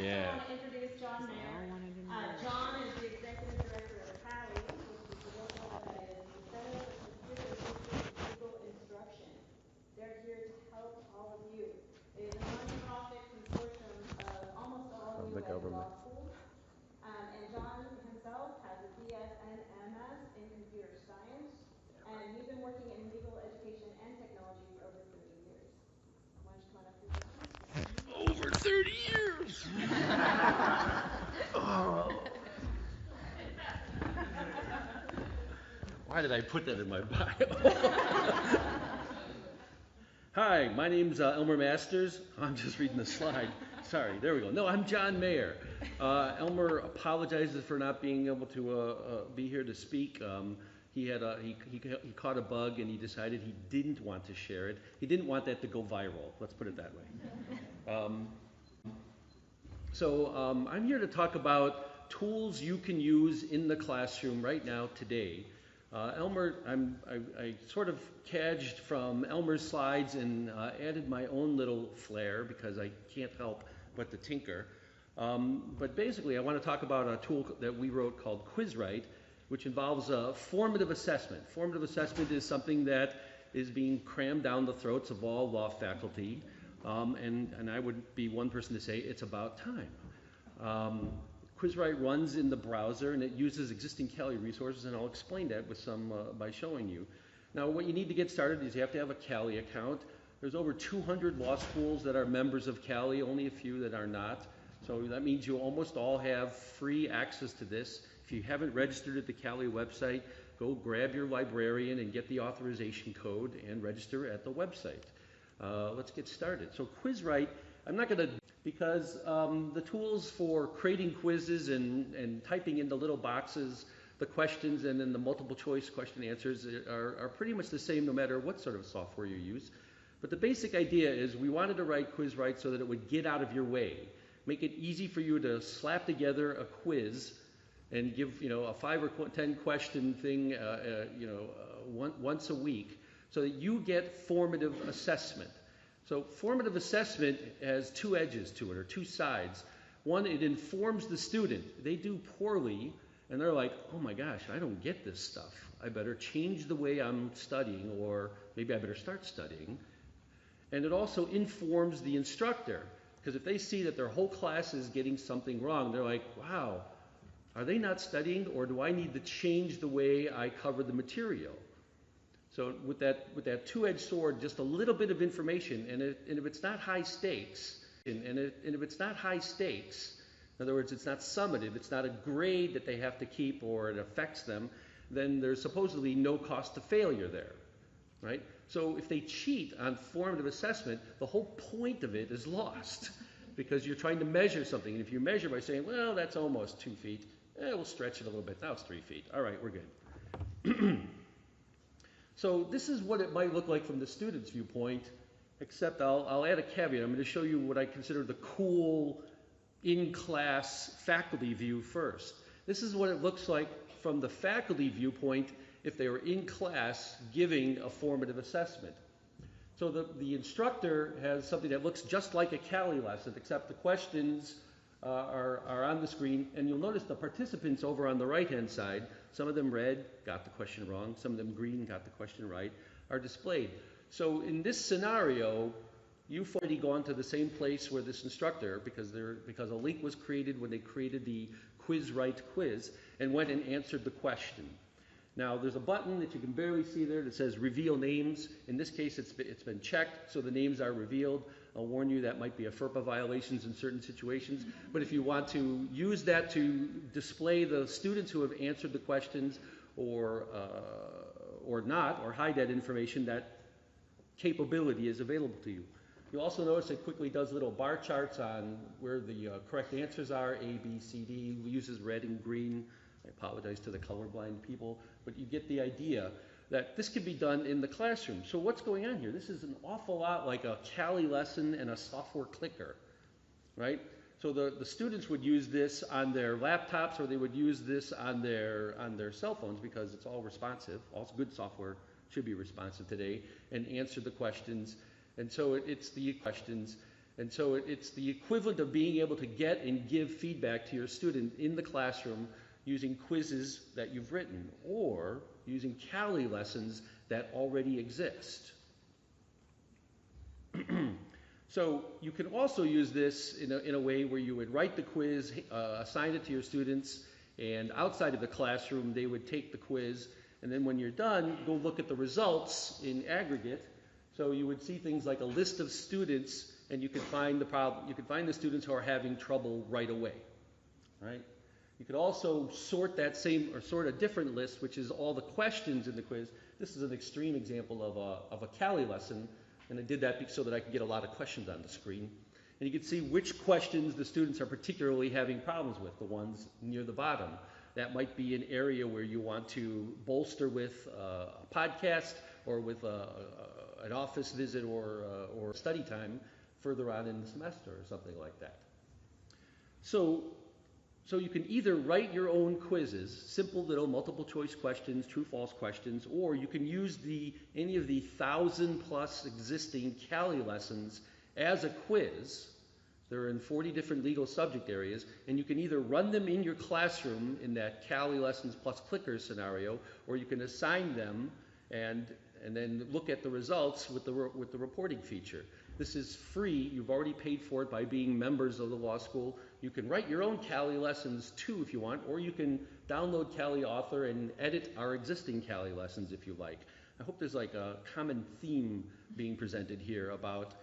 Yeah. want to introduce John Mayer. John is the executive director of CALI, which is the what that is, the Center for Computer Assisted Legal Instruction. They're here to help all of you. It is a nonprofit consortium of almost all Of the U.S. government. law schools. And John himself has a BS and MS in computer science. And he's been working in legal education and technology for over 30 years. Why don't you come on up here, John? Over 30 years. Oh. Why did I put that in my bio? Hi, my name's Elmer Masters. I'm just reading the slide. Sorry, there we go. No, I'm John Mayer. Elmer apologizes for not being able to be here to speak. He caught a bug and he decided he didn't want to share it. He didn't want that to go viral. Let's put it that way. I'm here to talk about tools you can use in the classroom right now today. Elmer, I sort of cadged from Elmer's slides and added my own little flair because I can't help but to tinker. But basically, I want to talk about a tool that we wrote called QuizWrite, which involves formative assessment. Formative assessment is something that is being crammed down the throats of all law faculty. And I would be one person to say it's about time. QuizWrite runs in the browser and it uses existing CALI resources, and I'll explain that with by showing you. Now, what you need to get started is you have to have a CALI account. There's over 200 law schools that are members of CALI, only a few that are not. So that means you almost all have free access to this. If you haven't registered at the CALI website, go grab your librarian and get the authorization code and register at the website. Let's get started. So QuizWrite, I'm not going to, because the tools for creating quizzes and typing into little boxes the questions and then the multiple choice question answers are pretty much the same no matter what sort of software you use. But the basic idea is we wanted to write QuizWrite so that it would get out of your way, make it easy for you to slap together a quiz and give a 5 or 10 question thing once a week so that you get formative assessment. So formative assessment has two edges to it, or two sides. One, it informs the student. They do poorly, and they're like, oh my gosh, I don't get this stuff. I better change the way I'm studying, or maybe I better start studying. And it also informs the instructor, because if they see that their whole class is getting something wrong, they're like, wow, are they not studying, or do I need to change the way I cover the material? So with that two-edged sword, just a little bit of information, and if it's not high stakes, and if it's not high stakes, in other words, it's not summative, it's not a grade that they have to keep or it affects them, then there's supposedly no cost to failure there, right? So if they cheat on formative assessment, the whole point of it is lost because you're trying to measure something. And if you measure by saying, well, that's almost 2 feet, we'll stretch it a little bit. Now it's 3 feet. All right, we're good. So this is what it might look like from the student's viewpoint, except I'll add a caveat. I'm going to show you what I consider the cool in-class faculty view first. This is what it looks like from the faculty viewpoint if they were in class giving a formative assessment. So the instructor has something that looks just like a CALI lesson, except the questions are on the screen, and you'll notice the participants over on the right-hand side, some of them red, got the question wrong, some of them green, got the question right, are displayed. So in this scenario, you've already gone to the same place where this instructor, because a link was created when they created the QuizWrite quiz, and went and answered the question. Now, there's a button that you can barely see there that says reveal names. In this case, it's been checked, so the names are revealed. I'll warn you that might be a FERPA violations in certain situations. But if you want to use that to display the students who have answered the questions or not, or hide that information, that capability is available to you. You'll also notice it quickly does little bar charts on where the correct answers are, A, B, C, D. It uses red and green. I apologize to the colorblind people, but you get the idea that this can be done in the classroom. So what's going on here? This is an awful lot like a CALI lesson and a software clicker, right? So the students would use this on their laptops, or they would use this on their cell phones because it's all responsive. All good software should be responsive today, and answer the questions. And so it's the questions. And so it's the equivalent of being able to get and give feedback to your student in the classroom using quizzes that you've written or using Cali lessons that already exist. So you can also use this in a way where you would write the quiz, assign it to your students, and outside of the classroom they would take the quiz, and then when you're done, go look at the results in aggregate. So you would see things like a list of students, and you could find the students who are having trouble right away, right? You could also sort that same, or sort a different list, which is all the questions in the quiz. This is an extreme example of a Cali lesson, and I did that so that I could get a lot of questions on the screen. And you can see which questions the students are particularly having problems with, the ones near the bottom. That might be an area where you want to bolster with a podcast or with an office visit or study time further on in the semester or something like that. So you can either write your own quizzes, simple little multiple choice questions, true-false questions, or you can use any of the 1,000+ existing Cali lessons as a quiz. They're in 40 different legal subject areas, and you can either run them in your classroom in that Cali lessons plus clicker scenario, or you can assign them and then look at the results with the reporting feature. This is free. You've already paid for it by being members of the law school. You can write your own Cali lessons too if you want, or you can download Cali Author and edit our existing Cali lessons if you like. I hope there's like a common theme being presented here about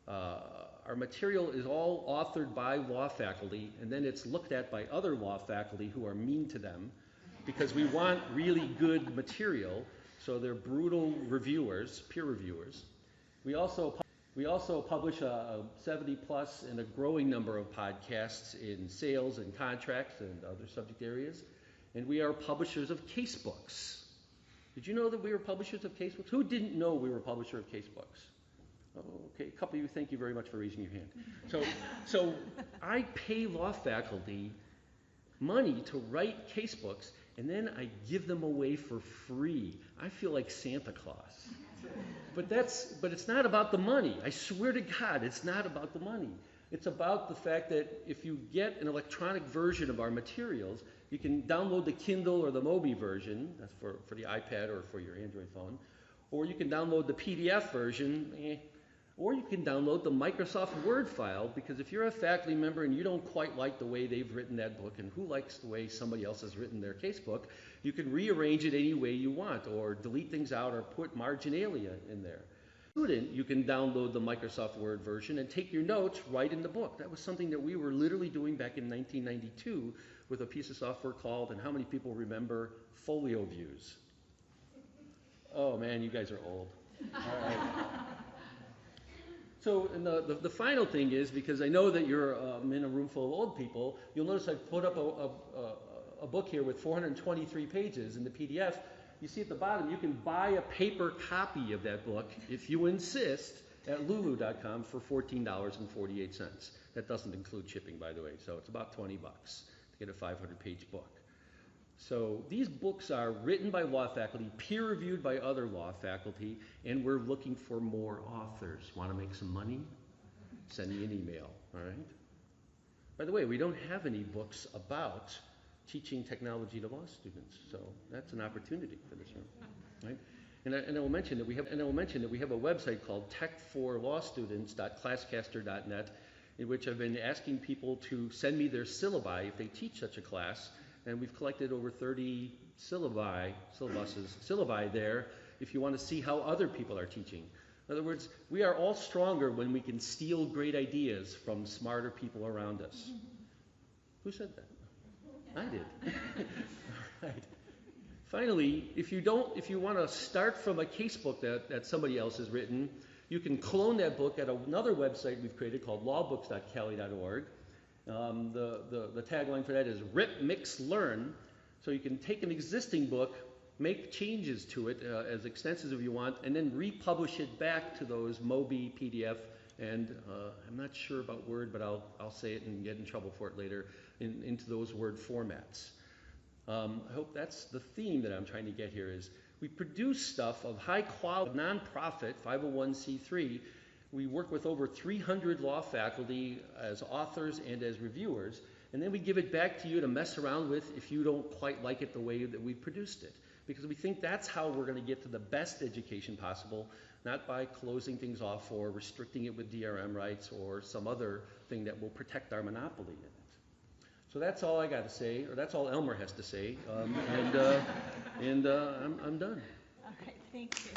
our material is all authored by law faculty, and then it's looked at by other law faculty who are mean to them because we want really good material, so they're brutal reviewers, peer reviewers. We also publish a 70+ and a growing number of podcasts in sales and contracts and other subject areas, and we are publishers of casebooks. Did you know that we were publishers of casebooks? Who didn't know we were a publisher of casebooks? Oh, okay, a couple of you, thank you very much for raising your hand. So I pay law faculty money to write casebooks, and then I give them away for free. I feel like Santa Claus. But it's not about the money. I swear to God, it's not about the money. It's about the fact that if you get an electronic version of our materials, you can download the Kindle or the Mobi version, that's for the iPad or for your Android phone, or you can download the PDF version, or you can download the Microsoft Word file, because if you're a faculty member and you don't quite like the way they've written that book, and who likes the way somebody else has written their casebook, you can rearrange it any way you want, or delete things out, or put marginalia in there. Student, you can download the Microsoft Word version and take your notes right in the book. That was something that we were literally doing back in 1992 with a piece of software called, and how many people remember, Folio Views? Oh man, you guys are old. All right. So and the final thing is, because I know that you're in a room full of old people, you'll notice I've put up a book here with 423 pages in the PDF. You see at the bottom, you can buy a paper copy of that book, if you insist, at lulu.com for $14.48. That doesn't include shipping, by the way, so it's about $20 to get a 500-page book. So these books are written by law faculty, peer-reviewed by other law faculty, and we're looking for more authors. Want to make some money? Send me an email, all right? By the way, we don't have any books about teaching technology to law students, so that's an opportunity for this room, right? And I will mention that we have a website called techforlawstudents.classcaster.net, in which I've been asking people to send me their syllabi if they teach such a class. And we've collected over 30 syllabi there if you want to see how other people are teaching. In other words, we are all stronger when we can steal great ideas from smarter people around us. Who said that? I did. All right. Finally, if you want to start from a casebook that somebody else has written, you can clone that book at another website we've created called lawbooks.cali.org. The tagline for that is Rip, Mix, Learn. So you can take an existing book, make changes to it as extensive as you want, and then republish it back to those Mobi, PDF, and I'm not sure about Word, but I'll say it and get in trouble for it later, into those Word formats. I hope that's the theme that I'm trying to get here is we produce stuff of high quality, nonprofit, 501c3, We work with over 300 law faculty as authors and as reviewers, and then we give it back to you to mess around with if you don't quite like it the way that we produced it. Because we think that's how we're going to get to the best education possible, not by closing things off or restricting it with DRM rights or some other thing that will protect our monopoly in it. So that's all I got to say, or that's all Elmer has to say, I'm done. All right, thank you.